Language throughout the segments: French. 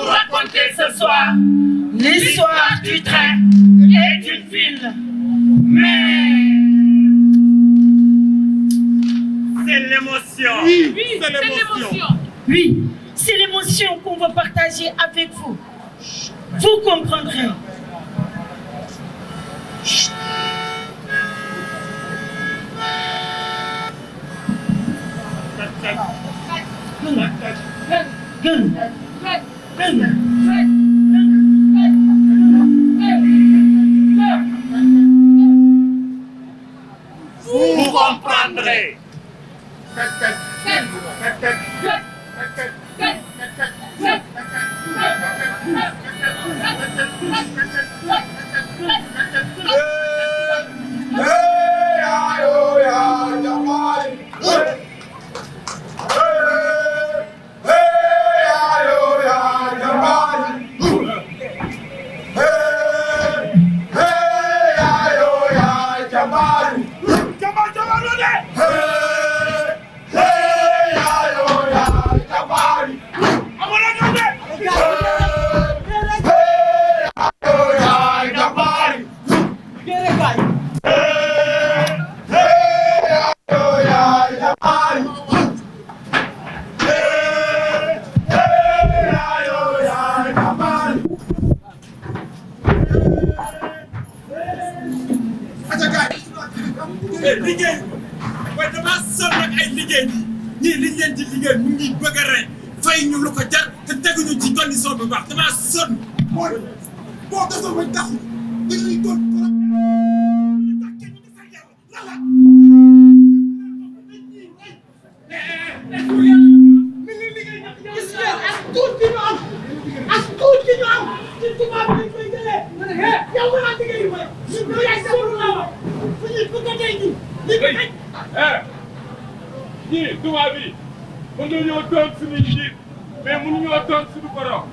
vous raconter ce soir l'histoire du train et d'une ville. Mais c'est l'émotion. Oui, c'est l'émotion. Oui, c'est l'émotion qu'on va partager avec vous. Vous comprendrez. Vous comprendrez. liggéey waaye damaa sonn nag ay liggéey ñii liñ leen di liggéey mu ngi bëgg a rey fay ñu lu ko jar te teguñu ci condition bu baax damaa sonn. boo desoon ba taxu dañuy doon ñii tubaab yi mën nañoo doon suñu njiit mais mënuñoo doon suñu borom.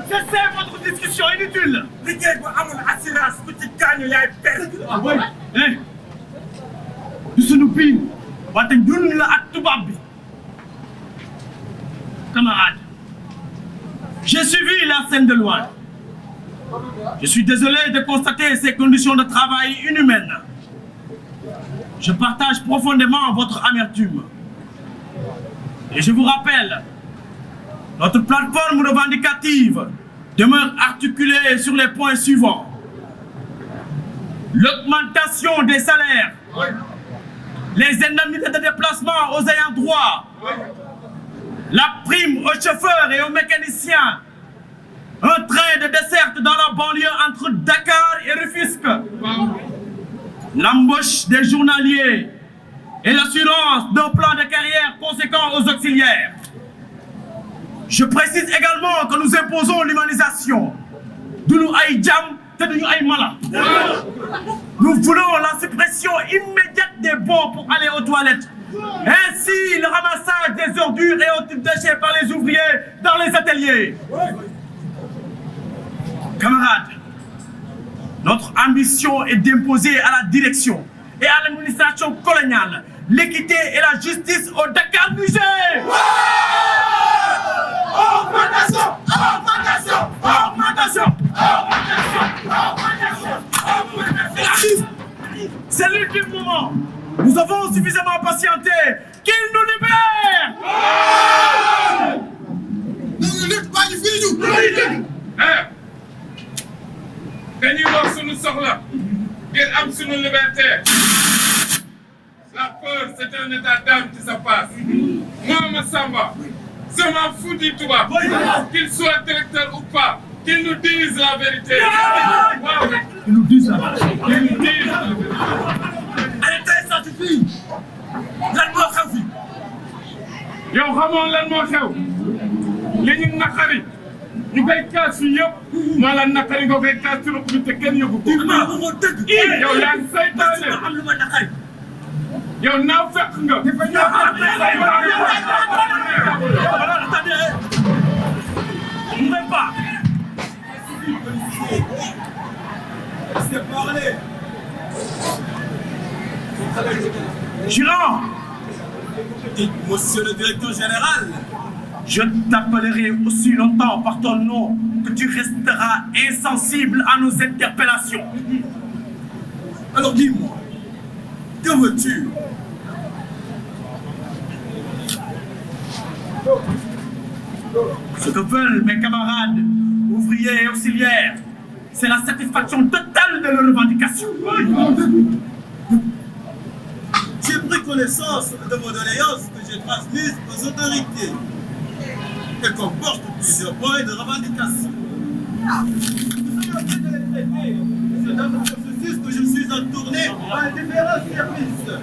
C'est votre discussion inutile. liggéey bu amul assurance ku ci gaañu yaay perte. du sunu biir wante ñun la ak tubaab bi. Camarades, j'ai suivi la scène de loin. Je suis désolé de constater ces conditions de travail inhumaines. Je partage profondément votre amertume. Et je vous rappelle, notre plateforme revendicative demeure articulée sur les points suivants. L'augmentation des salaires, les indemnités de déplacement aux ayants droit, la prime aux chauffeurs et aux mécaniciens, un train de desserte dans la banlieue entre Dakar et Rufisque, l'embauche des journaliers et l'assurance d'un plan de carrière conséquent aux auxiliaires. Je précise également que nous imposons l'humanisation. Nous voulons la suppression immédiate des bons pour aller aux toilettes. Ainsi, le ramassage des ordures et autres déchets par les ouvriers dans les ateliers. Camarades, notre ambition est d'imposer à la direction et à l'administration coloniale l'équité et la justice au Dakar Niger. Augmentation, augmentation, augmentation, augmentation, augmentation. C'est l'ultime moment. Nous avons suffisamment patienté. Qu'il nous libère. dañuy wax sunu soxla ngir am sunu liberté. La peur, c'est un état d'âme qui se passe. Moi, Massamba, je m'en fous du tubaab. Qu'il soit directeur ou pas, qu'il nous dise la vérité. Qu'ils nous disent la vérité. Qu'il nous dise la vérité. Arrêtez ça suffit. Lan moo xew fi. yow xamoon lan moo xew li ñu naqari ñu koy kaas fii yëpp maa la naqari nga koy kaas ci ruq bi te kenn yëgu ko. yow yaa ngi saytaane am lu ma naqari. yow naa fekk nga. Attendez. Girand, Dites, monsieur le directeur général. je t'appellerai aussi longtemps par ton nom que tu resteras insensible à nos interpellations. Alors dis-moi, que veux-tu? Ce que veulent mes camarades, ouvriers et auxiliaires, c'est la satisfaction totale de leurs revendications. J'ai pris connaissance de vos doléances que j'ai transmises aux autorités. Elles comportent plusieurs points de revendication. Je suis en train de les traiter. C'est dans le processus que je suis en tournée par les différents services.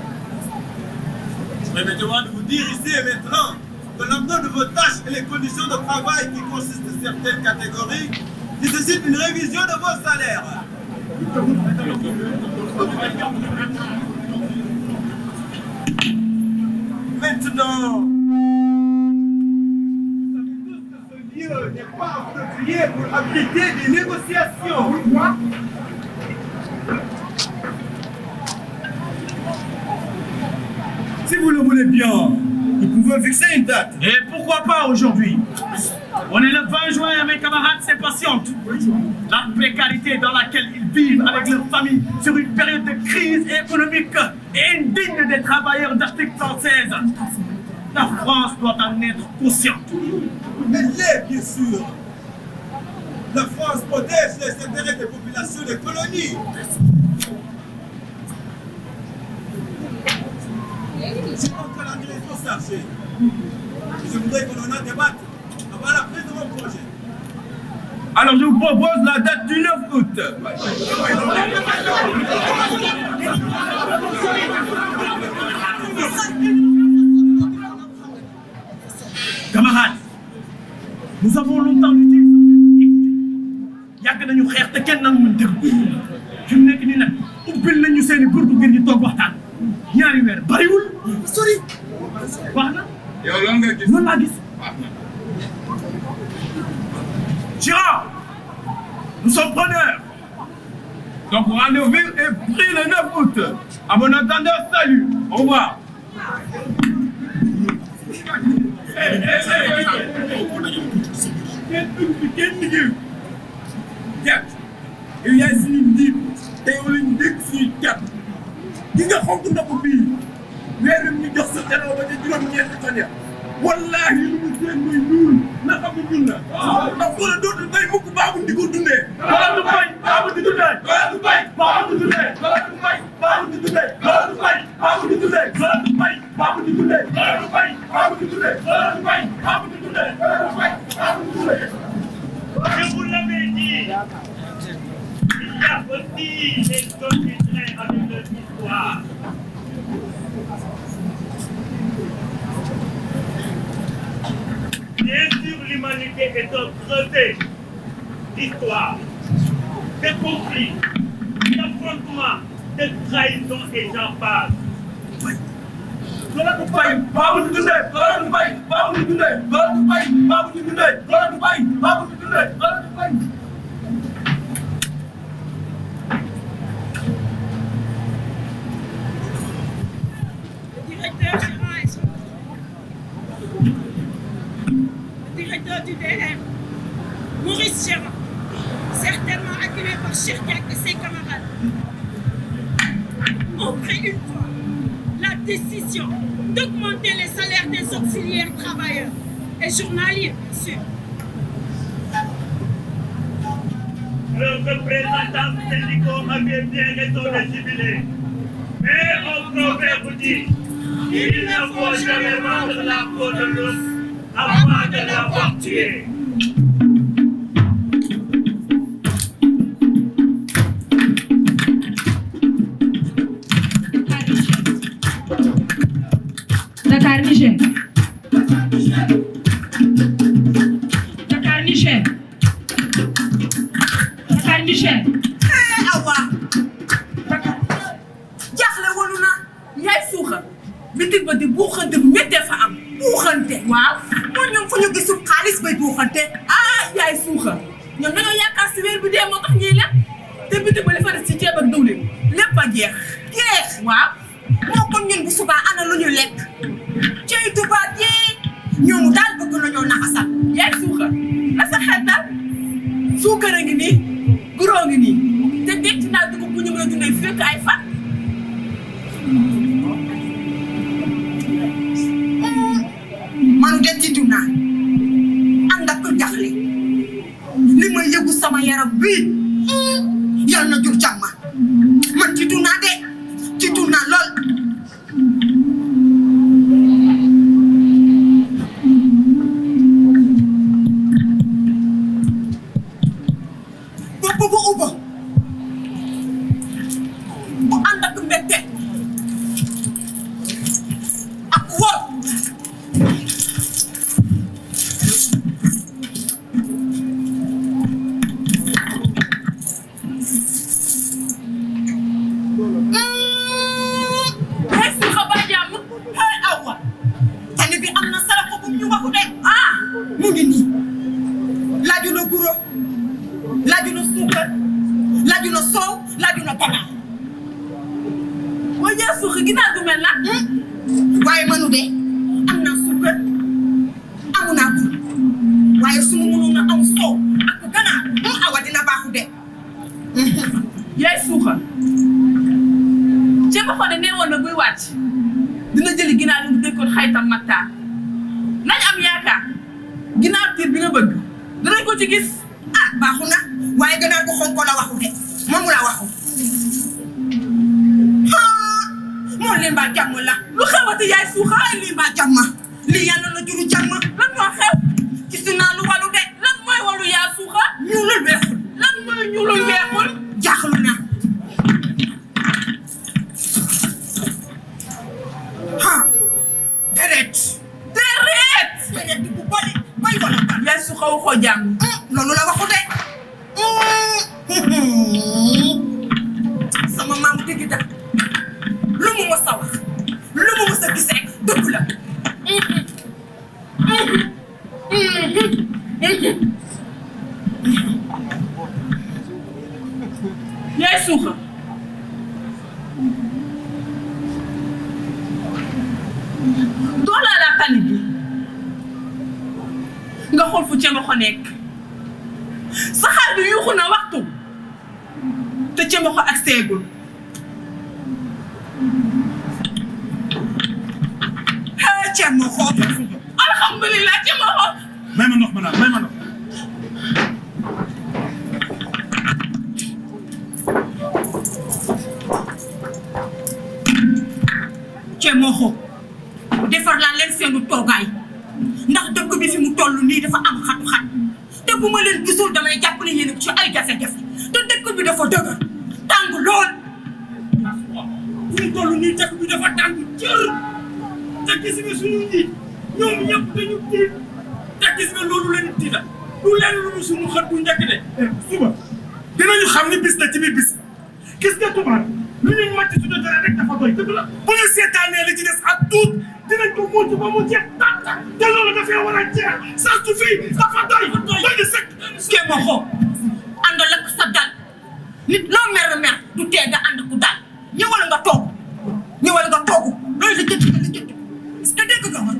Permettez-moi de vous dire ici et maintenant que l'emploi de vos tâches et les conditions de travail qui consistent de certaines catégories nécessitent une révision de vos salaires. Maintenant, vous savez tous que ce lieu n'est pas approprié pour abriter des négociations. Si vous le voulez bien, nous pouvons fixer une date. Et pourquoi pas aujourd'hui? On est le 20 juin, mes camarades s'impatientent. La précarité dans laquelle ils vivent avec leur famille sur une période de crise économique est indigne des travailleurs d'Afrique française. La France doit en être consciente. Elle l'est, bien sûr. La France protège les intérêts des populations des colonies. C'est encore la direction chargée. Je voudrais que l'on en débatte avant la prise de mon projet. Alors je vous propose la date du 9 août. Camarades, nous avons longtemps lutté. Yàgg nañu xeex te kenn nangu déglu. Fi mu nekk nii nag ubbil nañu seeni buntu ngir ñu toog waxtaan. ñaari weer bariwul. Sori. Wax na. yow lan nga gis. Loolu laa gis. Girard, nous sommes preneurs. Donc rendez-vous est pris le 9 août. À mon entendeur, salut. Au revoir. yow yaay suñu njiit te yow lañu dégg suñuy cat gi nga xonk ndox bii weeru ñu jox sa janoo ba ca juróom-ñeenti fan ya wallaahi lu mu seen muy ñuul na xam ne ñun la ndax wala dootul bay mukk baabu di ko dundee Wala du bay, baabu di dundee. wala du bay Baabu di dundee. wala du bay Baabu di dundee. wala du bay Baabu di dundee. wala du bay Baabu di dundee. wala du bay baabu di dundee wala du bay baabu di dundee wala du bay baabu di dundee. Je vous l'avais dit, il y a aussi des choses qui traînent avec leur histoire. Bien sûr, l'humanité est un creuset d'histoire, de conflits, d'affrontements, de trahisons et j'en passe. Wala du bay, baabu di dundee. Wala du bay, baabu di dundee. Wala du bay, baabu di dundee. Wala du bay, baabu di dundee. Wala du bay. Directeur Girard et son le directeur du DM, Maurice Girard, certainement acculé par Chircac et ses camarades, ont pris une fois la décision d'augmenter les salaires des auxiliaires travailleurs et journaliers, bien sûr. Le représentant syndicaux avait bien raison de jubiler. Mais un proverbe dit, il ne faut jamais vendre la peau de l'ours avant de l'avoir tué. Dakar Niger. Dakar Niger. Dakar Niger. Awa jaaxle walu na yaay suuxa bitig ba di buuxante bu méttee fa am buuxante waaw moo ñoom fu ñu gisul xaalis bay buuxante yaay suuxa ñoom dañoo yaakaar si weer bi dee moo tax ñuy lekk te bitig ba li fa des ci ceeb ak diwlin lépp a jeex waaw moo kon ñun bu subaa ana lu ñu lekk cey tubaab yi ñoom daal bëgg nañoo naxasal yaay suuxa na sa xel daal suukar a ngi nii guroo ngi nii te denc naa dugub bu ñu mën a dundee fekk ay fan manu de tiitu naa ànd ak jaxle li ma yëgu sama yaram bii yal na jur jàmm man tiitu naa de tiitu naa lool bopp bu ubba bu ànd ak mbette ak wor mu ngi nii laaju na guro laaju na suukar laaju na soow laaju na ganaar waaye yaa suuxa ginaar du mel na waaye manu de am naa suukar amu naa guro waaye su ma mënoon a am soow ak ganaar awa dina baaxu de yaay suuxa ceeba ko ne nee woon na buy wàcc dina jëli ginaar yi mu dëkkoon xaytam maktaar nañ am yaakaar ginaar tiir bi nga bëgg danañ ko ci gis ah baaxu na waaye ganaar gu xonko la waxu de moomu la waxu moo leen mbaa jàmm la lu xewati yaay suuxa ay lii mbaa jàmm lii yàlla la juru jàmm lan moo xew gis naa lu walu de lan mooy walu yaa suuxa ñuulul weexul lan mooy ñuulul weexul jaaxlu na deret deret bu bari bay wala ban yaay suuxa waxoo jàmm loolu la waxu de sama maam dëgg da lu mu mës a wax lu mu mës a gis rek dëgg la yaay suuxa doolaa laa tali bi nga xool fu cemaxo nekk saxaar bi yuuxu na waxtu te cemaxo ak seegul cemaxo alhamdulilah cemaxo may ma ndox ma naan may ma ndox cemaxo defar laa leen seenu toogaay ndax dëkk bi fi mu toll nii dafa am xatu-xat te bu ma leen gisul damay jàpp ne yéen ci ay jafe-jafe te dëkk bi dafa dëgër tàng lool fu mu toll nii dëkk bi dafa tàng jër te gis nga suñu njiit ñoom ñëpp dañu tiit te gis nga loolu la ñu tiita du leen lu suñu xët bu njëkk de suba dinañu xam ni bis la ci biir bis gis nga tubaab lu ñu màcc suñu dara rek dafa doy dëgg la bu ñu seetaanee li ci des ak tuut dinañ ko mujj ba mu jeex tàkk te loolu dafay war a jeex saa su fi dafa doy doy di sëkk cemaxo àndal ak sa dal nit loo mer du tee nga ànd ku dal ñëwal nga toog loolu la jënd nga la jënd est-ce que dégg nga man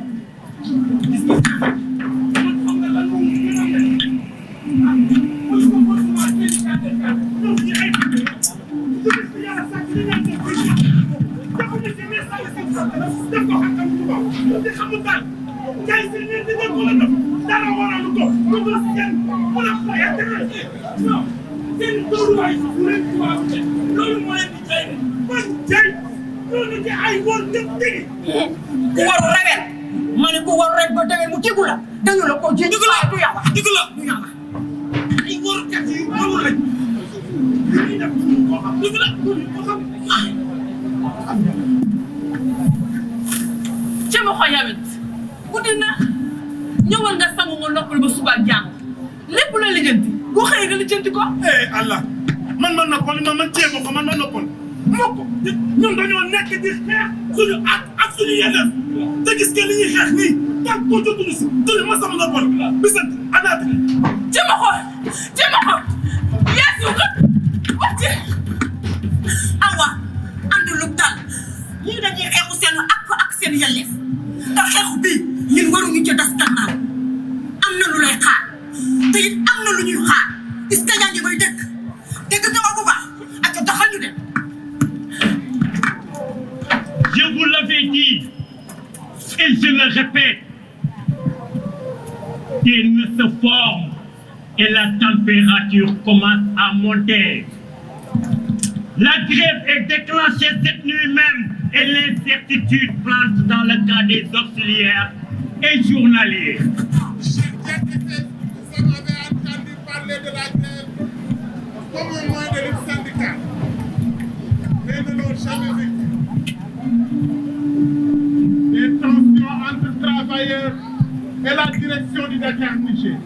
ku waru rewet ma ne ku waru rek ba demee mu jigu la dañu la ko ji du yàlla dëgg la du yàlla ay warukat yi warul lañ li ñuy def koo xam dëgg la koo xam cemaxo yawit guddi na ñëwal nga sangu nga noppal ba suba ak jàmm lépp la lijjanti boo xëyee nga lijjanti ko Allah man ma noppal man jéem ko man ma noppal mokk ñun dañoo nekk di xeex suñu ak suñu yeneen te gis nga li ñuy xeex nii tant que jotuñu si duñu ma sama noppal bisant anaat cemaxo yaa suuxa wàcce awa ànd lu dal ñii dañuy te it am na lu ñuy xaar est-ce que yaa ngi may dëkk dégg nga ma bu baax ak doxal ñu dem. Je vous l'avais dit et je le répète, il ne se forme et la température commence à monter. La grève est déclenchée cette nuit même et l'incertitude plante dans le cas des auxiliaires et journaliers. Chers députés, vous avez entendu parler de la grève comme un moyen de lutte syndicale, mais ne l'ont jamais vécu. Des tensions entre travailleurs et la direction du Dakar-Niger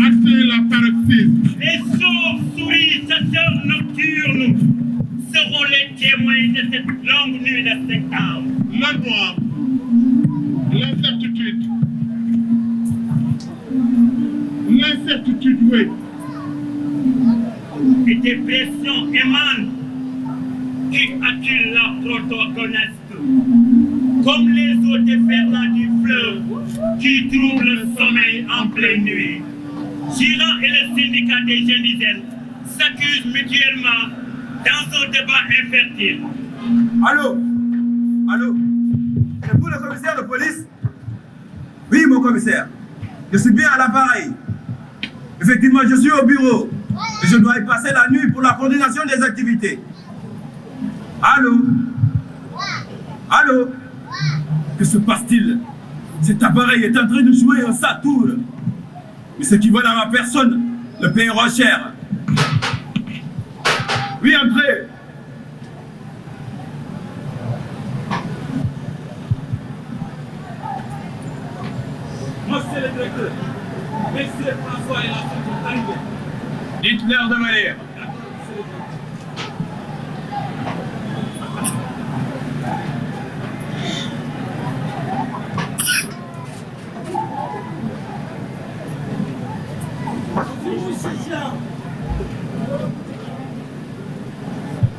atteint la paroxysme. Les chauves-souris, chasseurs nocturnes, seront les témoins de cette longue nuit de septembre. Le noir, l'incertitude, oui. Et des pressions émanent qui acculent la protagoniste, comme les eaux déferlantes du fleuve qui troublent le sommeil en pleine nuit. Giran et le syndicat des Génisènes s'accusent mutuellement dans un débat infertile. Allô? Allô? C'est vous le commissaire de police? Oui, mon commissaire. Je suis bien à l'appareil. Effectivement, je suis au bureau. Et je dois y passer la nuit pour la coordination des activités. Allô? Allô? Que se passe-t-il? Cet appareil est en train de jouer un Saturne. Mais ceux qui veulent à ma personne le paieront cher. Oui, entrez. Monsieur le directeur, Monsieur François et la sont arrivés. Dites-leur de venir.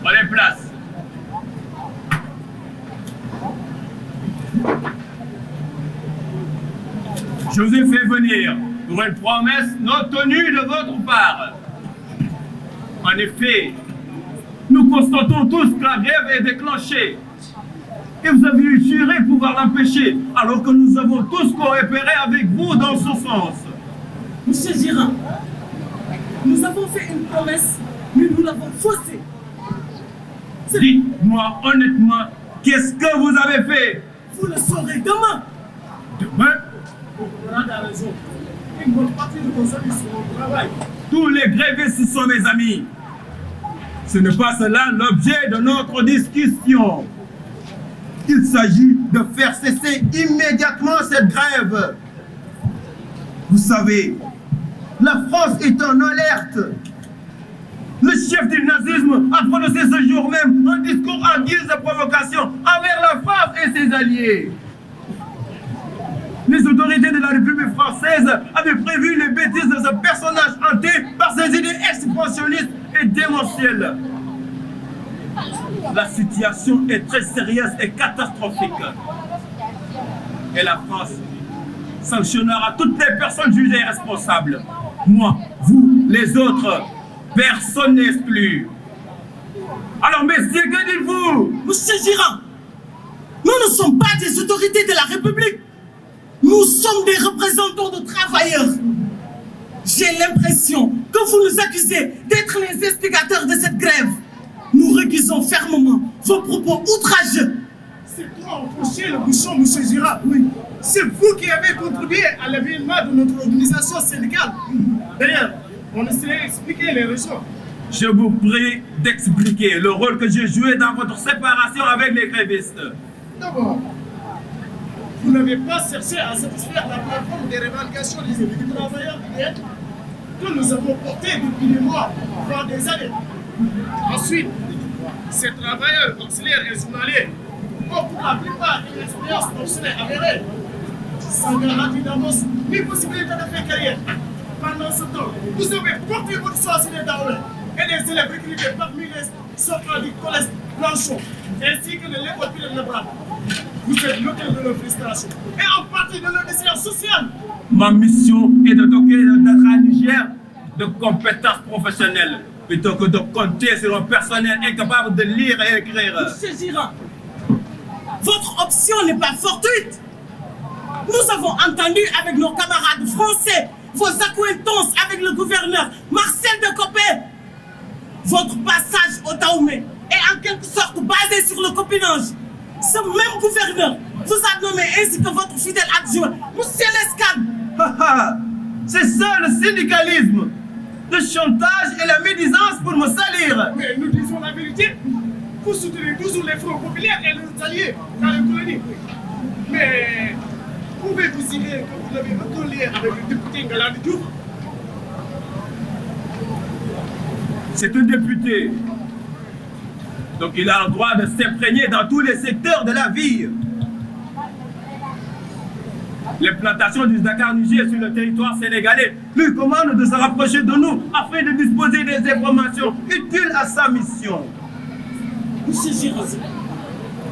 Prenez place. Je vous ai fait venir pour une promesse non tenue de votre part. En effet, nous constatons tous que la grève est déclenchée. Et vous avez juré pouvoir l'empêcher, alors que nous avons tous coopéré avec vous dans ce sens. Monsieur Giran, nous avons fait une promesse, mais nous l'avons faussée. Dites-moi honnêtement, qu'est-ce que vous avez fait? Vous le saurez demain. Demain? On a raison. Une bonne partie de nos amis sont au travail. Tous les grévistes sont mes amis. Ce n'est pas cela l'objet de notre discussion. Il s'agit de faire cesser immédiatement cette grève. Vous savez, la France est en alerte. Le chef du nazisme a prononcé ce jour même un discours en guise de provocation envers la France et ses alliés. Les autorités de la République française avaient prévu les bêtises de ce personnage hanté par ses idées expansionnistes et démentielles. La situation est très sérieuse et catastrophique. Et la France sanctionnera toutes les personnes jugées responsables. Moi, vous, les autres, personne n'est exclu. Alors, messieurs, que dites-vous? Monsieur Giran, nous ne sommes pas des autorités de la République. Nous sommes des représentants de travailleurs. J'ai l'impression que vous nous accusez d'être les instigateurs de cette grève. Nous récusons fermement vos propos outrageux. C'est toi enfoncé le bouchon, monsieur Giran. Oui. C'est vous qui avez contribué à l'événement de notre organisation syndicale. D'ailleurs, on essaie d'expliquer les raisons. Je vous prie d'expliquer le rôle que j'ai joué dans votre séparation avec les grévistes. D'abord, vous n'avez pas cherché à satisfaire la plateforme des revendications des travailleurs que nous avons portées depuis des mois, voire des années. Ensuite, ces travailleurs auxiliaires et journaliers ont pour la plupart une expérience professionnelle avérée, sans garantie d'avance ni possibilité de faire carrière. Pendant ce temps, vous avez porté votre choix sur les Daoulas et les élèves recrutés parmi les sortants du collège Blanchot, ainsi que de l'école Pierre Lebras. Vous êtes l'auteur de leur frustration et en partie de leur décision sociale. Ma mission est de doter notre Niger de compétences professionnelles plutôt que de compter sur un personnel incapable de lire et écrire. Monsieur Girard, votre option n'est pas fortuite. Nous avons entendu avec nos camarades français vos accointances avec le gouverneur Marcel de Copé. Votre passage au Dahomey est en quelque sorte basé sur le copinage. Ce même gouverneur vous a nommé ainsi que votre fidèle adjoint, Monsieur Lescane. C'est ça le syndicalisme. Le chantage et la médisance pour me salir. Mais nous disons la vérité. Vous soutenez toujours les fronts populaires et les alliés dans les colonies. Mais pouvez-vous dire que vous avez aucun lien avec le député Ngalandou Diouf? C'est un député. Donc il a le droit de s'imprégner dans tous les secteurs de la vie. Les plantations du Dakar-Niger sur le territoire sénégalais lui commandent de se rapprocher de nous afin de disposer des informations utiles à sa mission. Monsieur Girard,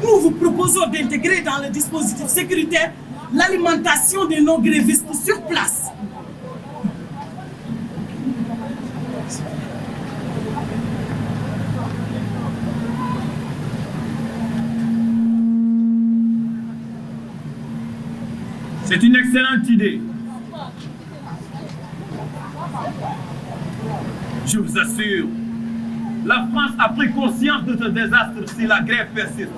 nous vous proposons d'intégrer dans le dispositif sécuritaire l'alimentation des non-grévistes sur place. C'est une excellente idée. Je vous assure, la France a pris conscience de ce désastre si la grève persiste.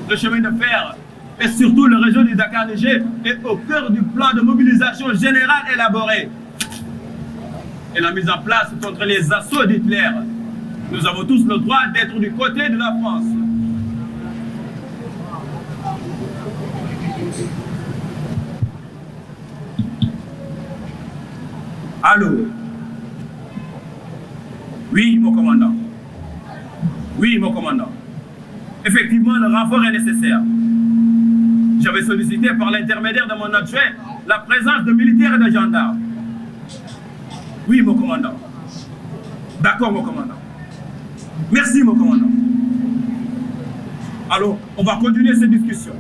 Le chemin de fer et surtout le réseau du Dakar-Niger est au cœur du plan de mobilisation générale élaboré et la mise en place contre les assauts d'Hitler. Nous avons tous le droit d'être du côté de la France. Allô? Oui, mon commandant. Oui, mon commandant. Effectivement, le renfort est nécessaire. J'avais sollicité par l'intermédiaire de mon adjoint la présence de militaires et de gendarmes. Oui, mon commandant. D'accord, mon commandant. Merci, mon commandant. Alors, on va continuer cette discussion.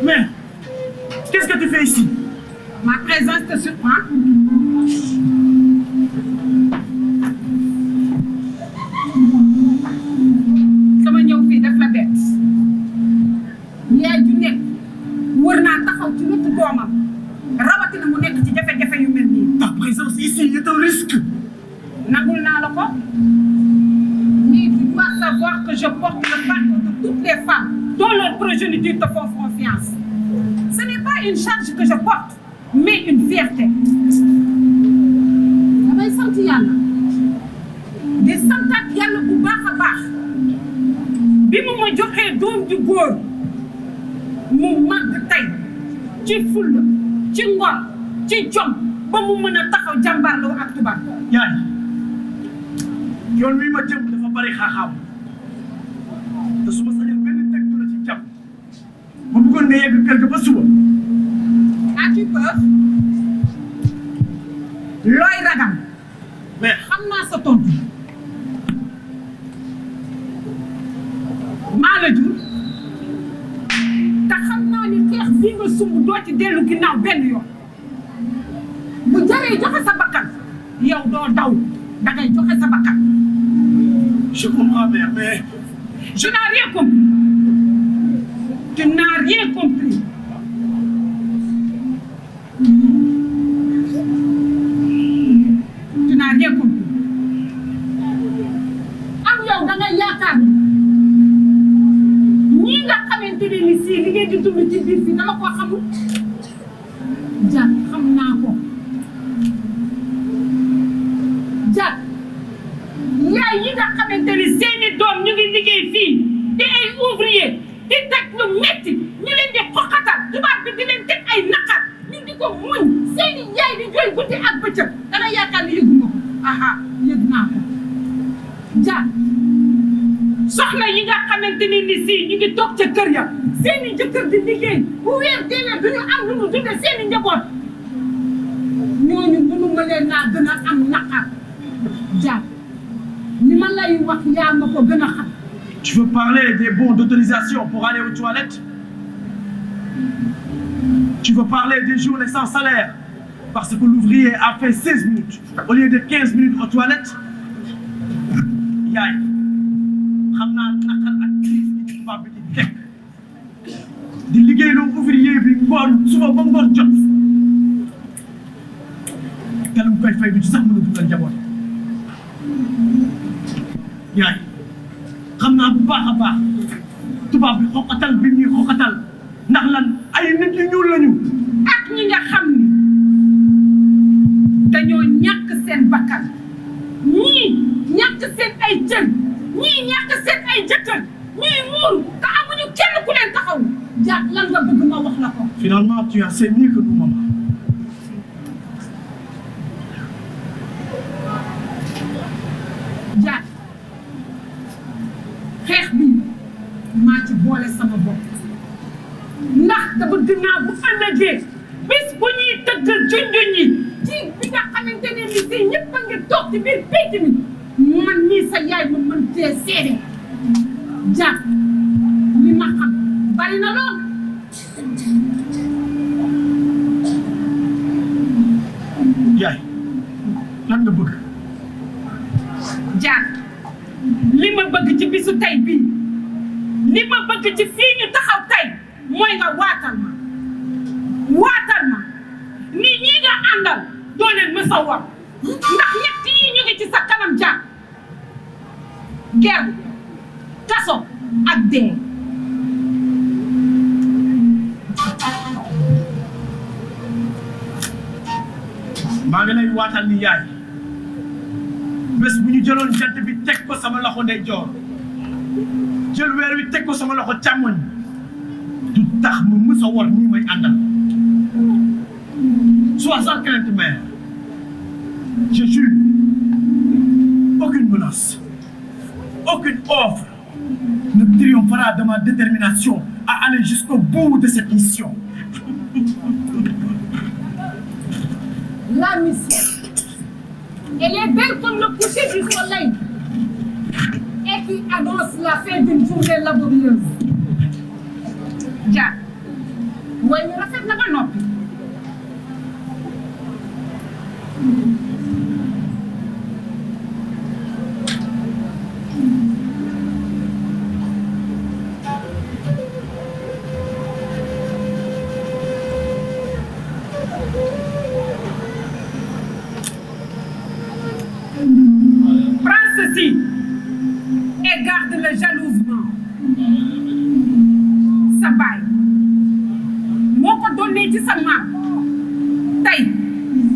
Mais, qu'est-ce que tu fais ici? Ma présence te surprend? sama ñëw fii daf la bett. yaay ju nekk wër naa taxaw ci wetu doomam rawatina mu nekk ci jafe-jafe yu mel nii. Ta présence ici est un risque. nangul naa la ko. mais tu dois savoir que je porte le fardeau de toutes les femmes dont leurs progénitures te font confiance. Ce n'est pas une charge que je porte, mais une fierté. damay sant yàlla di santaat yàlla bu baax a baax bi mu ma joxee doom ju góor mu màgg tey ci fulla ci ngor ci jom ba mu mën a taxaw jàmbarloo ak tubaab. Yaay, yoon wi ma jëm dafa bari xaaxaam te su ma sañoon benn teg du la ci jàpp ma bëggoon nga yegg kër ga ba suba. As-tu peur? looy ragal. Mais xam naa sa tontu. maa la jur te xam naa ni xeex bii nga sumb doo ci dellu ginnaaw benn yoon bu jaree joxe sa bakkan yow doo daw dangay joxe sa bakkan. je comprends, mère, mais Tu n'as rien compris. Tu n'as rien compris. Tu n'as rien compris. am yow da nga yaakaar ñi nga xamante ne ni si li ngeen di dund ci biir fii dama ko xamul. Jaat xam naa ko. Jaat yaay yi nga xamante ni seeni doom ñu ngi liggéey fii di ay ouvrier di teg lu metti ñu leen di xoqatal tubaab bi di leen teg ay naqar ñu di ko muñ seeni yaay di jooy guddi ak bëccëg da nga yaakaar ni yëgu ma ko aha yëg naa ko. Jaat soxna yi nga xamante ni si ñu ngi toog ca kër ya seeni jëkkër di liggéey bu weer deewee duñu am lu mu dundee seeni njaboot ñooñu mënu ma leen naa gën a am naqar jaar li ma lay wax yaa ma ko gën a xam. Tu veux parler des bons d'autorisation pour aller aux toilettes? Tu veux parler des journées sans salaire parce que l'ouvrier a fait 16 minutes au lieu de 15 minutes aux toilettes? Yaay xam naa naqar ak crise bi ci tubaab bi di teg di liggéeyloo ouvrier bi ngoon suba ba ngoon jot te lu mu koy fay du ci sax mën a dundal njaboot. Yaay xam naa bu baax a baax tubaab bi xoqatal bi ñuy xoqatal ndax lan ay nit yu ñuul lañu. ak ñi nga xam ni dañoo ñàkk seen bakkan ñii ñàkk seen ay cër ñii ñàkk seen ay jëkkër ñii muur te amuñu kenn ku leen taxaw ja lan nga bëgg ma wax la ko. Finalement tu as assez mieux que nous, maman. ja xeex bi maa ci boole sama bopp ndax dama dinaa bu ëllëgee bis bu ñuy tëgg junjuñ yi ci bi nga xamante ne ni si ñëpp a ngi toog ci biir pénc mi man nii sa yaay ma mën tee seede ja li ma xam bari na lool. Yaay lan nga bëgg. ja li ma bëgg ci bisu tey bii li ma bëgg ci fii ñu taxaw tey mooy nga waatal ma ni ñi nga àndal doo leen mës a war ndax ñett yi ñu ngi ci sa kanam jaar ger kaso ak dee. maa ngi lay waatal ni yaay bés bu ñu jëloon jant bi teg ko sama loxo ndeyjoor jël weer wi teg ko sama loxo càmmoñ du tax mu mës a war ñi may àndal. Sois sans crainte, mère. Je jure, aucune menace, aucune offre ne triomphera de ma détermination à aller jusqu'au bout de cette mission. La mission, elle est belle comme le coucher du soleil et qui annonce la fin d'une journée laborieuse. Ja, waaye ñu rafet na ba noppi. Prends ceci et garde-le jalousement. Sa baay moo ko donnee ci sa maam tey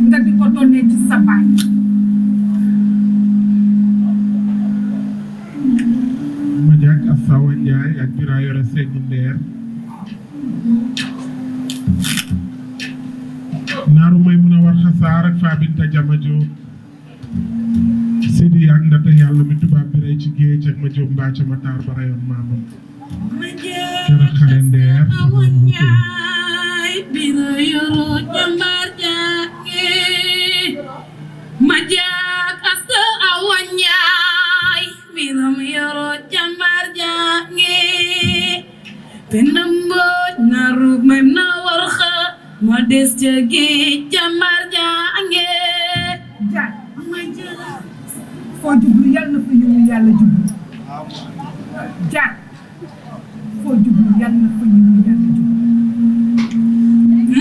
nga di ko donnee ci sa baay. ma jaag ak Sawa Ndiaye ak Bira Yoro Seydou Ndeer naaru may mun a war xasaar ak Fabinta Jamajo Sidi ak ndata yàlla mi tubaab bi rey ci géej ak ma jóob mbaa ca ma taar ba rayoon maamam kër xale Ndeer Bira Yoro Jambar Jaange ma jaag asta Awa Njaay Bira Yoro Jambar Jaange Penda Mbooj naru may na warxa ma des ca géej Jambar Jaange Ja foo jublu yàlla na fa yiwu yàlla jublu. Ja foo jublu yàlla na fa yiwu yàlla jublu.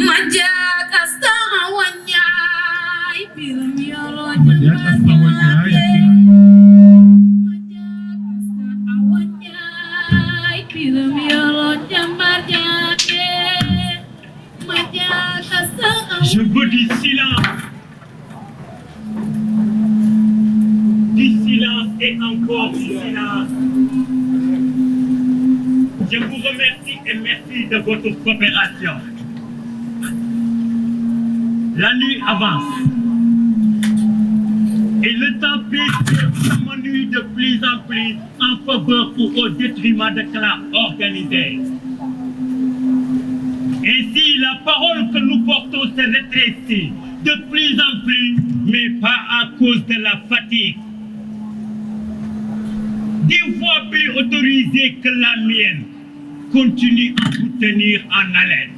ma jaag asta Awa Njaay Bira Yoro ma jaag ak Sawa Ndiaye ak Bira Je veux du silence. Du silence et encore du silence. Je vous remercie et merci de votre coopération. La nuit avance. Et le temps pèse sur ma nuit de plus en plus en faveur ou au détriment de clans organisés. Ainsi, la parole que nous portons se rétrécit de plus en plus, mais pas à cause de la fatigue. Des voix plus autorisées que la mienne continuent à vous tenir en haleine.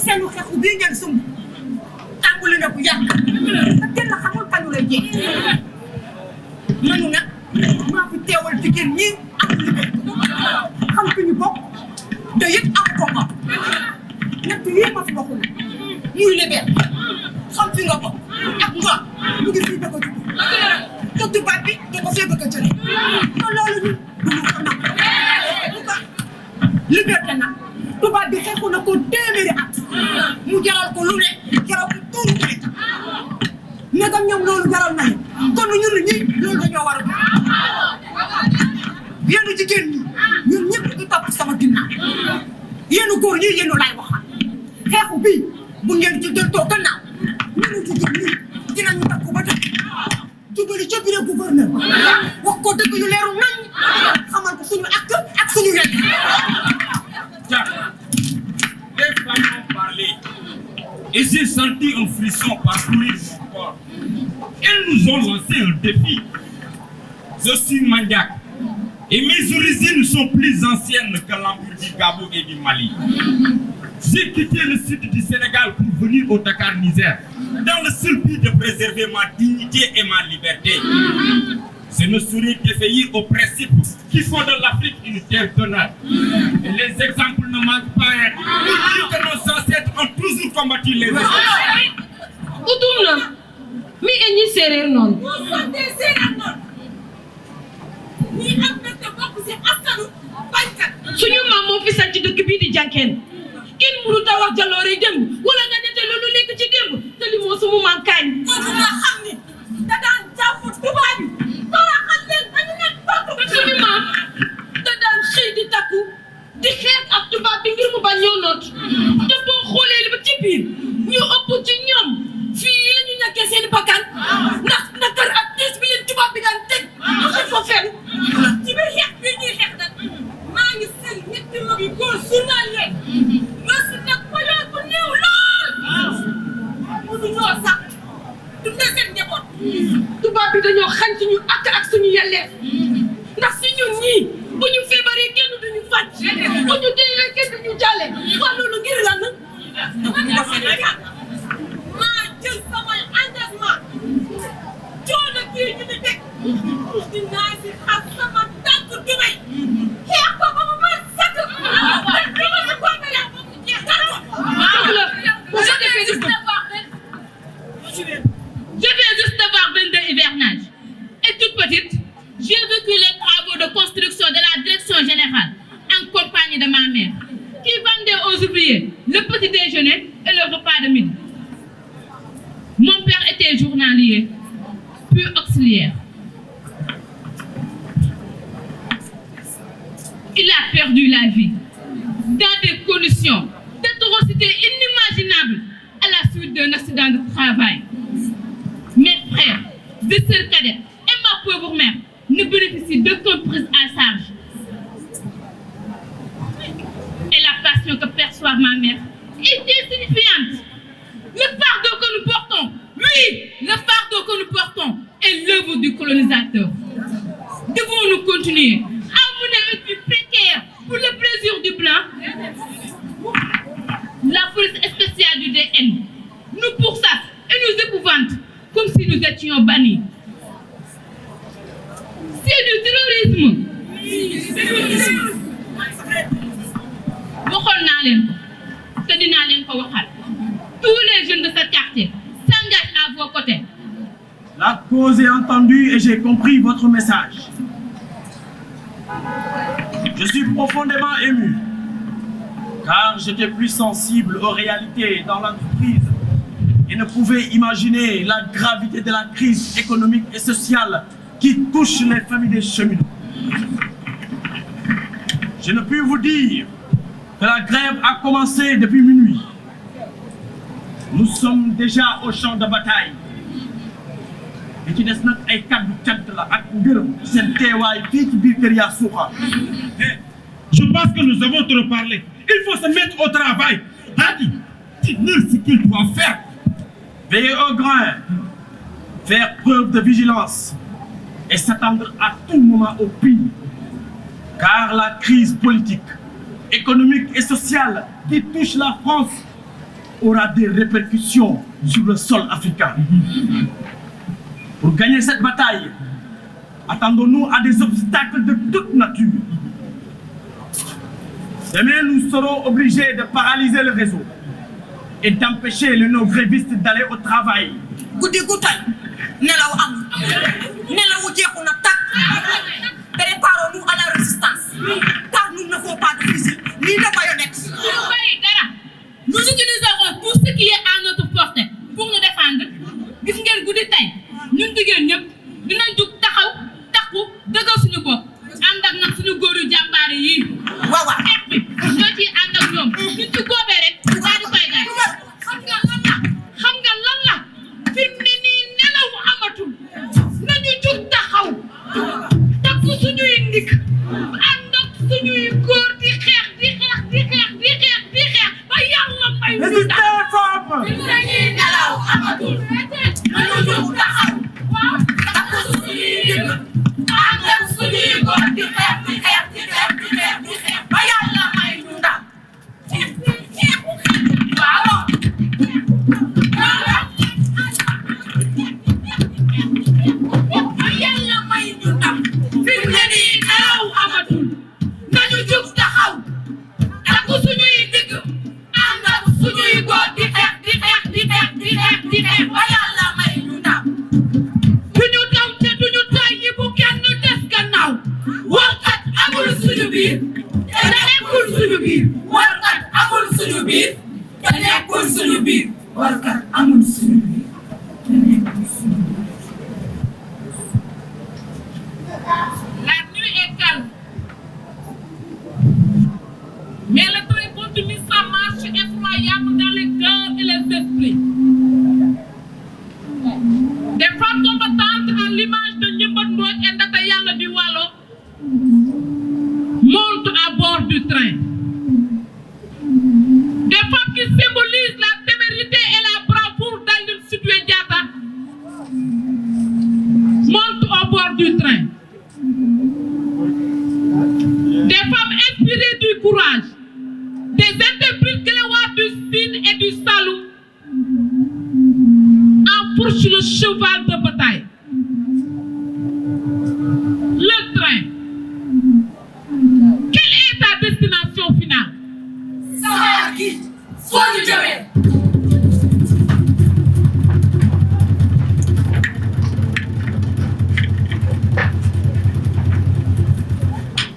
seenu xeexu bii ngeen sumb tàmbali na bu yàgg te kenn xamul kañu lay jeex manu nag maa fi teewal jigéen ñi ak liberté xam fi ñu bokk te it am ko nga ñett yii ma fi waxul muy liberté xam fi nga bokk ak ngor mu ngi fii bëgg a jug te tubaab bi da ko fee bëgg a jëlee te loolu ñu duñu ko nag liberté nag tubaab bi xeexu na ko téeméeri at mu jaral ko lu ne jaral ko tuuru ko ne negam ñoom loolu jaral nañu kon ñun ñi loolu dañoo war a yéen jigéen ñi ñun ñëpp di topp sama ginnaaw yéen góor ñi yéen lay waxal xeexu bii bu ngeen ci dëntoo gannaaw ñun jigéen ñi dinañu takku ba tey jubali ca biir gouverneur wax ko dëgg yu leeru nañ xamal ko suñu acte ak suñu yéen. Les femmes ont parlé et j'ai senti un frisson parcourir mon corps. Elles nous ont lancé un défi. Je suis Mandiak et mes origines sont plus anciennes que l'empire du Gabon et du Mali. J'ai quitté le sud du Sénégal pour venir au Dakar-Niger dans le seul but de préserver ma dignité et ma liberté. Je ne saurais défaillir aux principes qui font de l'Afrique une terre d'honneur. Et les exemples ne manquent pas pour dire que nos ancêtres ont toujours combattu les esclaves. Outouna, mi enyi séeréer noonu. ñi am nag te bokk si askanu bañkat. suñu maam moo fi sàcc dëkk bii di jànkeen kenn mënut a wax jaloore démb wala nga nete loolu nekk ci démb te li moo sumu maam kaañ. kooku nga xam ni da daan jàpp tubaab yi toroxal leen dañu nekk bokk. suñu maam da daan xëy di takku di xeex ak tubaab bi ngir mu bañ ñoo noot te boo xoolee li ba ci biir ñu ëpp ci ñoom fii la ñu ñàkkee seen bakkan ndax nakar ak tiis bi leen tubaab bi daan teg ñu ko fenn. ci biir xeex bii ñuy xeex nag maa ngi seen ñetti mag yu góor suunal leen ñoo si nag payoor bu néew lool mënuñoo sax dundal seen njaboot. tubaab bi dañoo xañ suñu àq ak suñu yelleef ndax si ñun ñii bu ñu feebaree kenn duñu faj bu ñu deewee kenn duñu jàlle waa loolu ngir lan maa jël samay engagement coono kii ñu ni teg dinaa si xas sama tànk dubay xeex ko ba mu mën sëkk dama si boobu la Je viens juste d'avoir 22 hivernages. Et toute petite, j'ai vécu les travaux de construction de la direction générale en compagnie de ma mère, qui vendait aux ouvriers le petit déjeuner et le repas de midi. Mon père était journalier, puis auxiliaire. Il a perdu la vie dans des conditions d'atrocité inimaginables à la suite d'un accident de travail. Mes frères, mes sœurs cadettes et ma pauvre mère ne bénéficient d'aucune prise à charge. Et la passion que perçoit ma mère est insignifiante. Le fardeau que nous portons, oui, le fardeau que nous portons est l'œuvre du colonisateur. Devons-nous continuer à mener une vie précaire pour le plaisir du blanc? La police spéciale du DN nous pourchasse et nous épouvante comme si nous étions bannis. C'est du terrorisme. waxoon naa leen ko te dinaa leen ko waxal. Tous les jeunes de ce quartier s'engagent à vos côtés La cause est entendue et j'ai compris votre message. Je suis profondément ému, car j'étais plus sensible aux réalités dans l'entreprise et ne pouvais imaginer la gravité de la crise économique et sociale qui touche les familles des cheminots. Je ne puis vous dire que la grève a commencé depuis minuit. Nous sommes déjà au champ de bataille. Et ci des nag ay kàddu cant la ak ngërëm seen teewaay fii ci biir kër yaa suuxa. Je pense que nous avons trop parlé. Il faut se mettre au travail. Hadi, dis-nous ce qu'il doit faire. Veiller au grain, faire preuve de vigilance et s'attendre à tout moment au pire. Car la crise politique, économique et sociale qui touche la France aura des répercussions sur le sol africain. Pour gagner cette bataille, attendons-nous à des obstacles de toute nature. Demain, nous serons obligés de paralyser le réseau et d'empêcher les non-grévistes d'aller au travail. Guddi gu tey nelaw am nelaw jeexu na tàkk. Préparons-nous à la résistance car nous n'avons pas de fusil ni de baïonnette. Nous utiliserons tout ce qui est à notre portée pour nous défendre. Gis ngeen guddi tey ñun jigéen ñëpp dinañ jug taxaw takku dëggal suñu bopp ànd ak nag suñu góor yu jàmbaare yi. waaw waaw xeex bi ñoo ciy ànd ak ñoom ñu ci góobee rek daal di koy gaay. xam nga lan la fi mu ne nii nelaw amatul nañu jug taxaw takku suñuy ndik ànd ak suñuy góor di xeex di xeex di xeex di xeex di xeex ba yàlla may ñu daal. fi mu ne nii nelaw amatul nañu jug taxaw takku suñuy ndik ànd ak suñuy góor di xeex di xeex di xeex di xeex di xeex ba yàlla may ñu daal. waaw. yàlla may ñu ndam fi mu ne nii nelaw amatul nañu jug taxaw takku suñuy digg ànd ak suñuy góor di xeex di xeex di xeex di xeex di xeex ba yàlla may ñu ndam. duñu daw te duñu tàyyi bu kenn des gannaaw warkat amul suñu biir te nekkul suñu biir warkat amul suñu biir te nekkul suñu biir warkat amul suñu biir te nekkul suñu biir. La nuit est calme, mais le train continue sa marche effroyable dans les cœurs et les esprits. Des femmes combattantes à l'image de Ndimbot Mbodj et Ndata Yalla du Waalo montent à bord du train. Des femmes qui symbolisent la témérité et la bravoure d'Aline Sitoé Diatta montent au bord du train. Des femmes inspirées du courage, des interprètes Guelwaar du Sine et du Saloum enfourchent le cheval de bataille. Le train. Quelle est ta destination finale? Sawar gi foo ñu jëmee.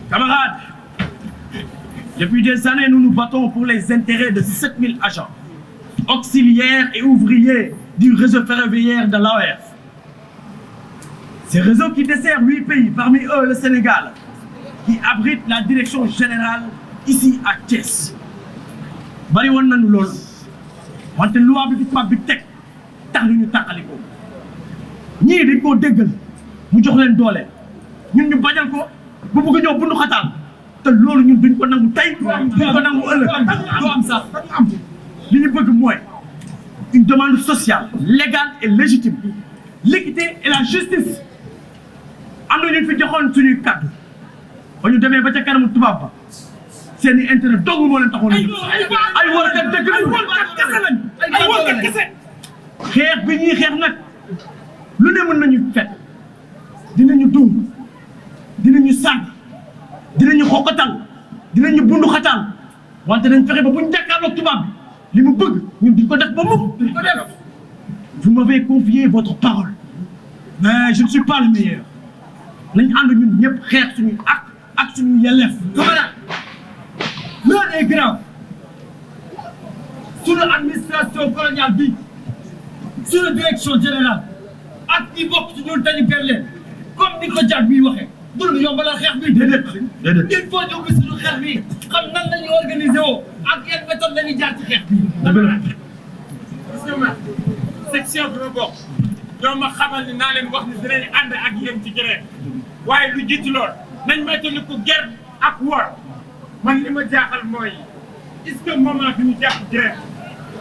Camarades, depuis des années, nous nous battons pour les intérêts de 7000 agents, auxiliaires et ouvriers du réseau ferroviaire de l'AOF. Ces réseaux qui desservent 8 pays, parmi eux le Sénégal, qui abrite la direction générale ici à Thiès. Bari woon nañu loolu wante loi bi fi tubaab bi teg tax ñu tàqali ko ñii dañ koo déggal mu jox leen doole ñun ñu bañal ko bu bëgg ñëw bundu xataal te loolu ñun duñ ko nangu tey duñ ko nangu ëllëg du am sax li ñu bëgg mooy une demande sociale légale et légitime l'équité et la justice am na ñu fi joxoon suñuy kàddu ba ñu demee ba ca kanamu tubaab ba seen i intérêt dong moo leen taxoon ay warkat dëgg lañ warkat kese lañ ay warkat kese xeex bi ñuy xeex nag lu ne mën nañu fekk dinañu dum dinañu sànq dinañu xoqatal dinañu bundu xatal wante nañ fexe ba bu ñu jàkkaarloog tubaab bi li mu bëgg ñun duñ ko def ba mukk duñ ko def. Vous m'avez confié votre parole Mais je ne suis pas le meilleur. Nous avons frères sur ak suñu yelleef. Camarade, l'heure est grave. Sous l'administration coloniale bi, sous la direction générale, ak ñi bokk ci ñun dañu berle comme ni ko Diack bi waxee. Dul yombalal xeex bi déedéet. Il faut ñu ubbi suñu xeex bi xam nan la ñuy organisé woo ak yan méthode la ñuy jaar ci xeex bi. section bi ma bokk ñoo ma xamal ni naa leen wax ni dinañ ànd ak yéen ci grève waaye lu jiitu lool nañ moytandiku ger ak wor man li ma jaaxal mooy est-ce que moment bi ñu jàpp grève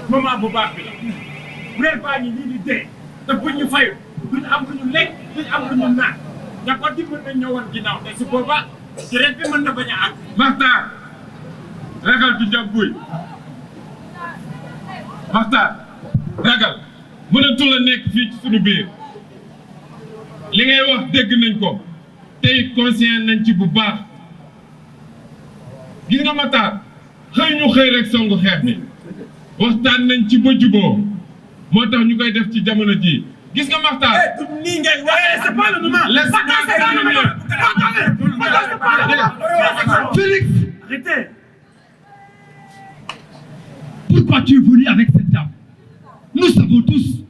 moment bu baax bi la weer baa ngi nii di dee te buñ ñu fayu duñ am lu ñu lekk duñ am lu ñu naan njaboot gi mën nañ ñëwoon ginnaaw te su boobaa grève bi mën na bañ a àgg. Maxtaar ragal du jàpp buy Maxtaar ragal mënatul a nekk fii ci suñu biir li ngay wax dégg nañ ko tey conscient nañ ci bu baax gis nga Matar xëy ñu xëy rek songu xeex bi waxtaan nañ ci ba juboo moo tax ñu koy def ci jamono ji gis nga Matar. nii ngay waxee c'est pas le moment. Félix, arrêtez. Pourquoi tu es venu avec cette dame? Nous savons tous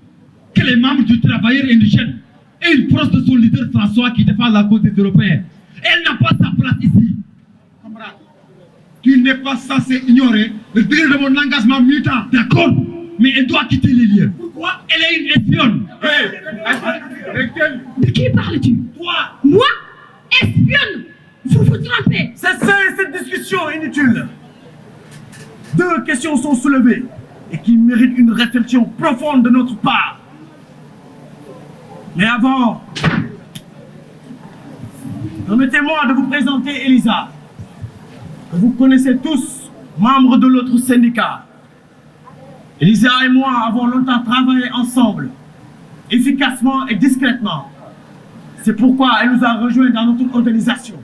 qu'elle est membre du travailleur indigène et une proche de son leader François qui défend la cause des Européens. Elle n'a pas sa place ici. Camarade, tu n'es pas censé ignorer le degré de mon engagement militant. D'accord, mais elle doit quitter les lieux. Pourquoi? Elle est une espionne. De qui parles-tu? Toi, Moi? Espionne? Vous vous trompez. cessez cette discussion inutile. Deux questions sont soulevées et qui méritent une réflexion profonde de notre part. Mais avant, permettez-moi de vous présenter Elisa, que vous connaissez tous, membre de notre syndicat. Elisa et moi avons longtemps travaillé ensemble, efficacement et discrètement. C'est pourquoi elle nous a rejoints dans notre organisation.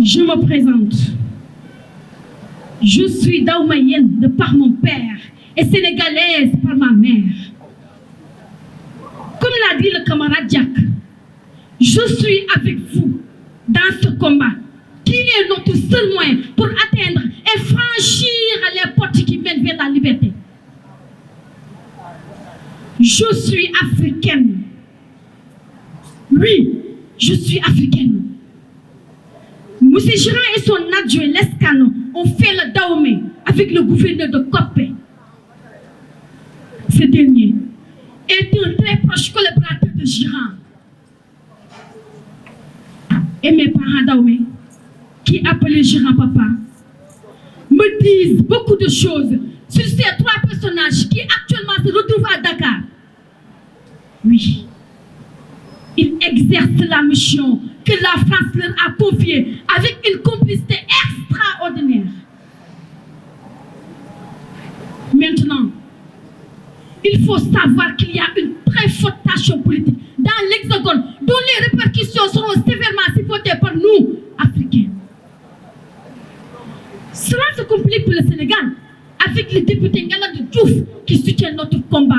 Je me présente. Je suis daoumaïenne de par mon père et sénégalaise par ma mère. Comme l'a dit le camarade Diack, je suis avec vous dans ce combat qui est notre seul moyen pour atteindre et franchir les portes qui mènent vers la liberté. Je suis africaine. Oui, je suis africaine. Monsieur Girard et son adjoint Lescano ont fait le Dahomey avec le gouverneur de Copé. Ce dernier est un très proche collaborateur de Girard. Et mes parents Dahomey, qui appelaient Girard papa, me disent beaucoup de choses sur ces trois personnages qui actuellement se retrouvent à Dakar. Oui, ils exercent la mission que la France leur a confiée avec une complicité extraordinaire. Maintenant, il faut savoir qu'il y a une très forte tension politique dans l'Hexagone dont les répercussions seront sévèrement supportées par nous, Africains. Cela se complique pour le Sénégal avec le député Ngalandou Diouf qui soutient notre combat.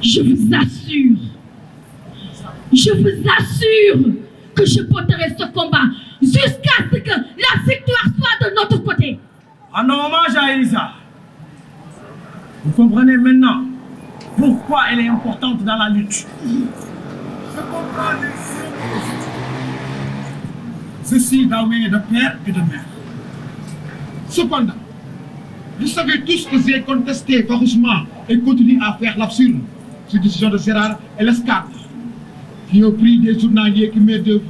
Je vous assure que je porterai ce combat jusqu'à ce que la victoire soit de notre côté. En hommage à Elisa, vous comprenez maintenant pourquoi elle est importante dans la lutte. Je comprends les choses. Je suis Dahomey de père et de mère. Cependant, vous savez tous que j'ai contesté farouchement et continue à faire l'absurde sur décision de Gérard et Lescano, qui ont pris des journaliers qui main d'œuvre,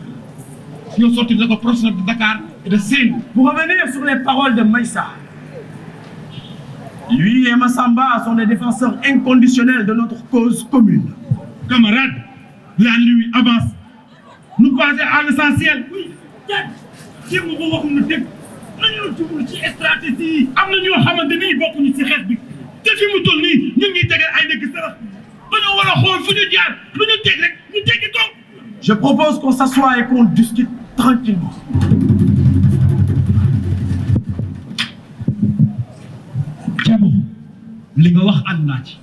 qui ont sorti de l'école professionnelle de Dakar et de Seine. Pour revenir sur les paroles de Maïssa, lui et Massamba sont des défenseurs inconditionnels de notre cause commune. Camarades, la nuit avance. Nous passons à l'essentiel. Oui, si vous voulez nous dire, nous ci stratégie am na ñoo xamante ni bokkuñu ci xeex bi te fi mu toll nii ñun ñuy tegal ay dëgg sarax dañoo war a xool fu ñu jaar lu ñu teg rek ñu teggi ko. Je propose qu'on s'assoie et qu'on discute tranquillement. Thiabo li nga wax ànd naa ci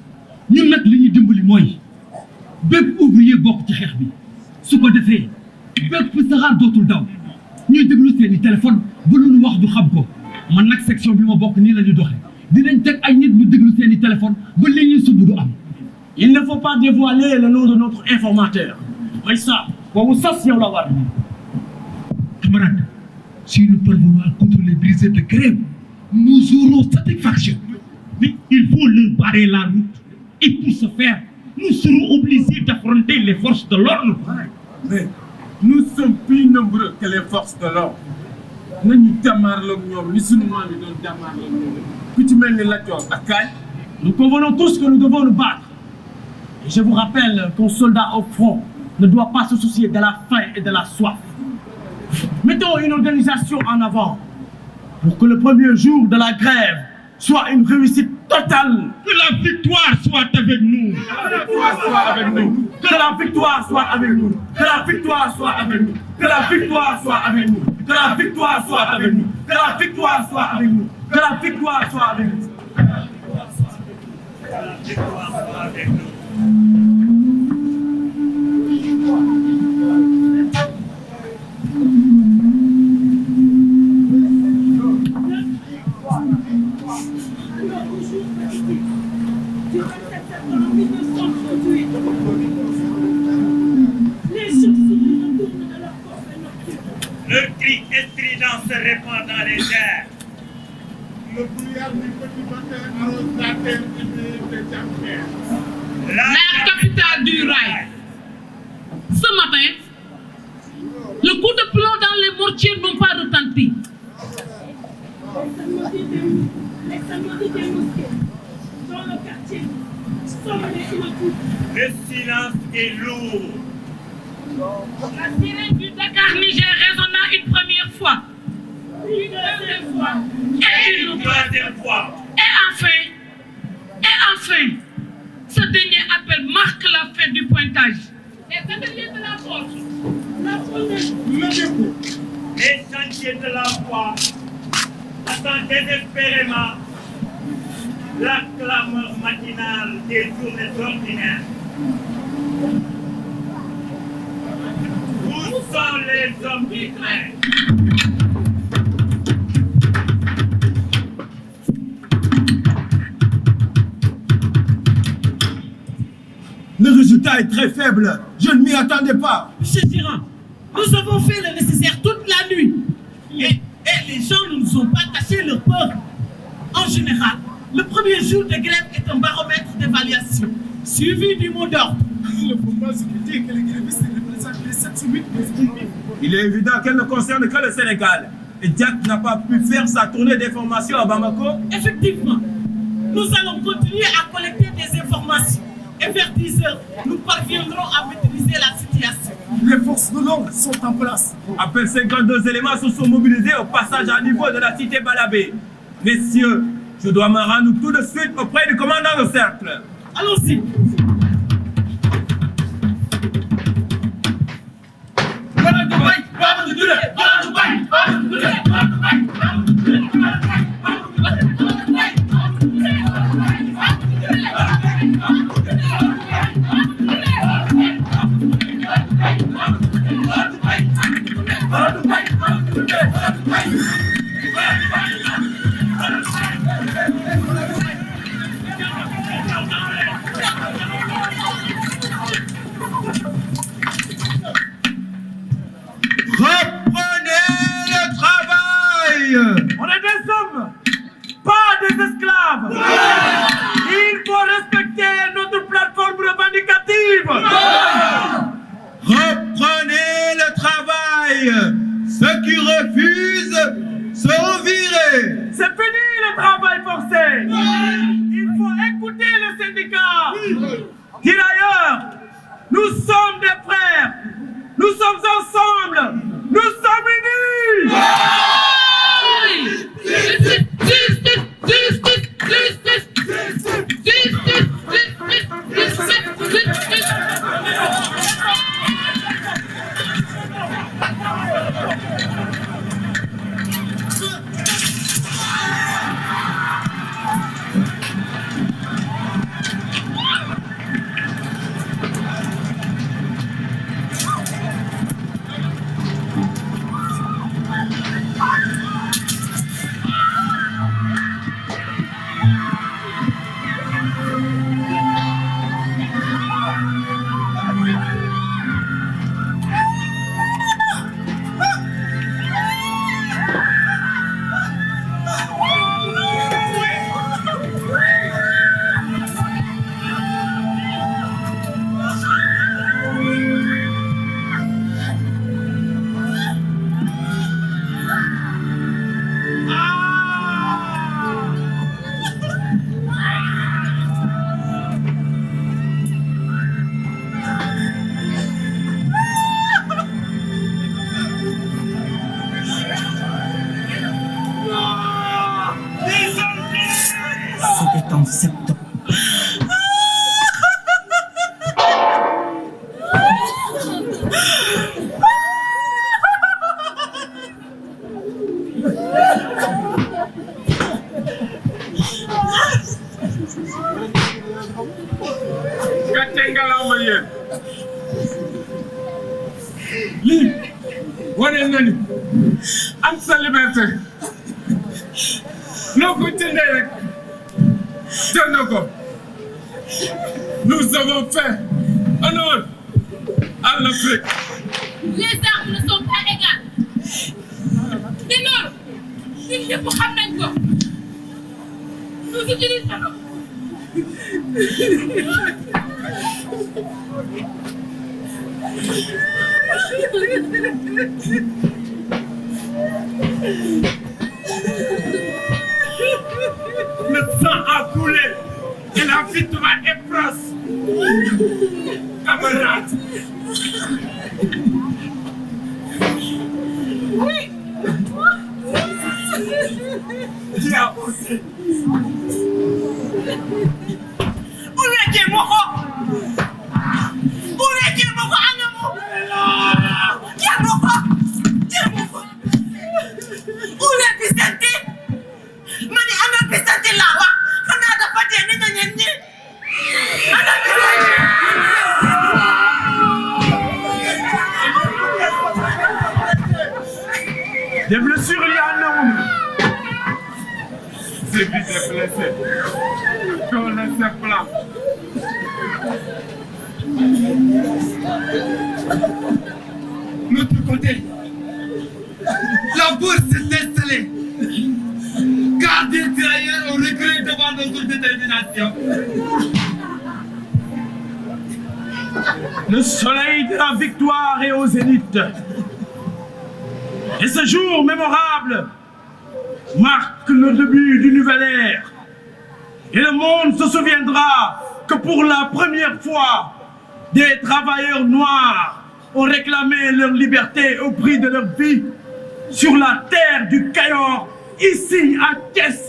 ñun nag li ñuy dimbali mooy bépp ouvrier bokk ci xeex bi su ko defee bépp saxaar dootul daw ñuy déglu seeni téléphone ba lu ñu wax du xam ko man nag section bi ma bokk nii la ñu doxee dinañ teg ay nit ñu déglu seeni téléphone ba li ñuy sumb du am. Il ne faut pas dévoiler le nom de notre informateur. Rissa, vous savez la war. Camarade, si nous parvenons à contrôler les briseurs de grève, nous aurons satisfaction. Mais il faut leur barrer la route. Et pour ce faire, nous serons obligés d'affronter les forces de l'ordre. Mais nous sommes plus nombreux que les forces de l'ordre. Nous Nous convenons tous que nous devons nous battre. Et je vous rappelle qu'un soldat au front ne doit pas se soucier de la faim et de la soif. Mettons une organisation en avant pour que le premier jour de la grève soit une réussite totale. Que la victoire soit avec nous. Que la victoire soit avec nous. Que la victoire soit avec nous. Que la victoire soit avec nous. Que la victoire soit avec nous. Que la victoire soit avec nous. Que la victoire soit avec nous. Que la victoire soit avec nous. Que la victoire soit avec nous. Le cri estrident se répand dans les airs. Le brouillard du petit matin arrose la terre humide de Jamfer. La capitale du rail. Ce matin, le coup de plomb dans les mortiers n'ont pas retenti. Les samedis des mosquées dans le quartier sont les Le silence est lourd. La sirène du Dakar-Niger résonna une première fois, une deuxième fois, et une troisième fois. Et enfin, ce dernier appel marque la fin du pointage. Les ateliers de la force, Les chantiers de la foi attendent désespérément la clameur matinale des journées ordinaires. Où sont les hommes qui craignent? Le résultat est très faible. Je ne m'y attendais pas. Monsieur Girard, nous avons fait le nécessaire toute la nuit. Et les gens ne nous ont pas caché leur peur. En général, le premier jour de grève est un baromètre d'évaluation, suivi du mot d'ordre. Il ne faut pas se dire que les grévistes représentent les 7 ou 8 des. Il est évident qu'elle ne concerne que le Sénégal. Et Diak n'a pas pu faire sa tournée d'information à Bamako. Effectivement, nous allons continuer à collecter des informations. Et vers 10 heures, nous parviendrons à maîtriser la situation. Les forces de l'ordre sont en place. À peine 52 éléments se sont mobilisés au passage à niveau de la cité Balabé. Messieurs, je dois me rendre tout de suite auprès du commandant de cercle. Allons-y. On est des hommes, pas des esclaves. Il faut respecter notre plateforme revendicative. Reprenez le travail. Ceux qui refusent seront virés. C'est fini le travail forcé. Il faut écouter le syndicat. Tirailleurs, nous sommes des frères. Nous sommes ensemble. Nous sommes unis. Justice, justice, justice, justice. est en septembre. gàcce ngalaama yéen lii wane na ni am sa liberté noo ko jëndee rek jënd ko nous avons fait honneur à l'Afrique. Les armes ne sont pas égales te loolu ñun ñëpp xam nañ ko nous utilisons Le sang a coulé et la victoire est proche. Camarades. oui. Qui a osé? Des blessures, il y en a. C'est vite blessé. Qu'on laisse plat. L'autre côté, la bourse s'est installée. Car des tirailleurs ont reculé devant notre détermination. Le soleil de la victoire est au zénith. Et ce jour mémorable marque le début d'une nouvelle ère. Et le monde se souviendra que pour la première fois, des travailleurs noirs ont réclamé leur liberté au prix de leur vie sur la terre du Cayor, ici à Thiès.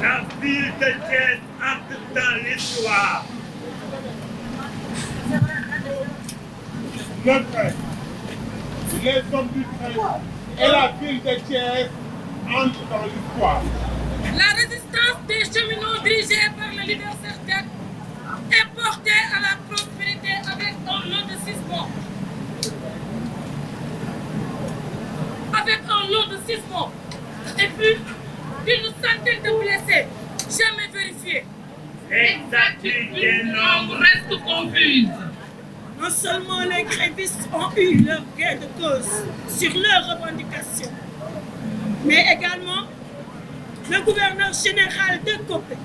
La ville de Thiès entre dans l'histoire. Le train, les hommes du train et la ville de Thiès entrent dans l'histoire. La résistance des cheminots dirigée par le leader Sertiak est portée à la prospérité avec un lot de 6 morts. Avec un lot de 6 morts. Et plus d'une centaine de blessés, jamais vérifiés. L'exactitude des nombres reste confuse. Non seulement les grévistes ont eu leur gain de cause sur leurs revendications, mais également le gouverneur général de Copé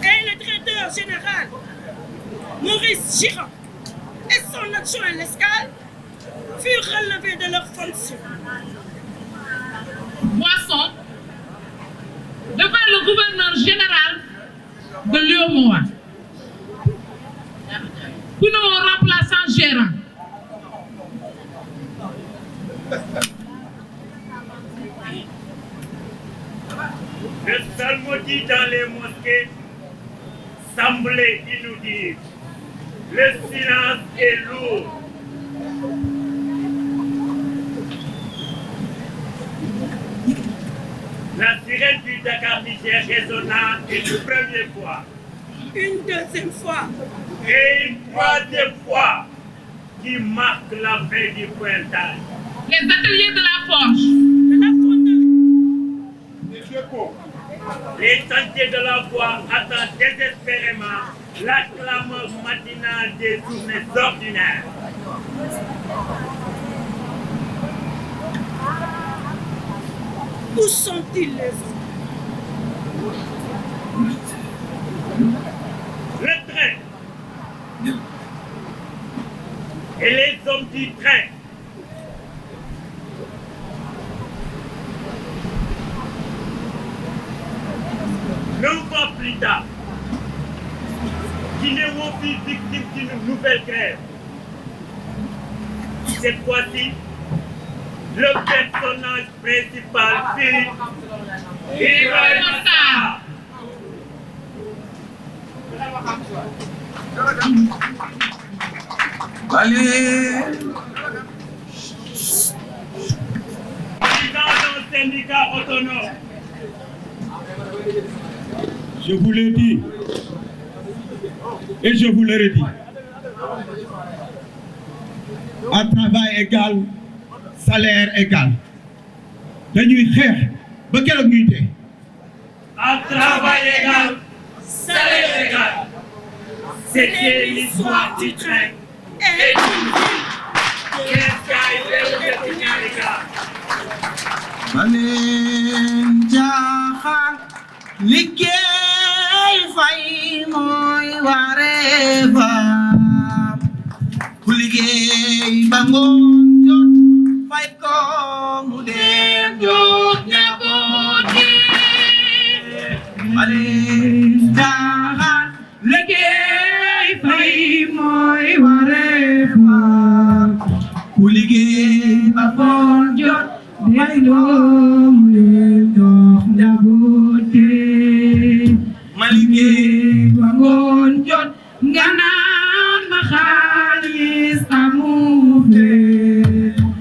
et le directeur général Maurice Girard et son adjoint Lescal furent relevés de leurs fonctions. Boisson, devant le gouverneur général de l'UOMOA, pour nos remplaçants gérants. Le psalmodie dans les mosquées semblait inaudible. Le silence est lourd. La sirène du Dakar Niger résonna une première fois. Une deuxième fois. Et une troisième fois qui marque la fin du pointage. Les ateliers de la forge. De la fonderie. Les dépôts. Les sentiers de la voie attendent désespérément la clameur matinale des journées ordinaires. Où sont-ils les hommes? Le train et les hommes du train. Longtemps plus tard, Guinéo fut victime d'une nouvelle grève. Cette fois-ci, le personnage principal fut Ibrahima Sarr. Président d'un syndicat autonome. Je vous l'ai dit et je vous le redis. À travail égal, salaire égal. Dañuy xeex ba keroog ñuy dee. À travail égal, salaire égal. C'était l'histoire du train et du ville. Amin jaxal liggéey fay mooy wareefa ku liggéey ba ngoon jot fay ko mu dem jot njaboot gi Amin jaxal liggéey fay mooy wareefa ku liggéey ba ngoon jot fay ko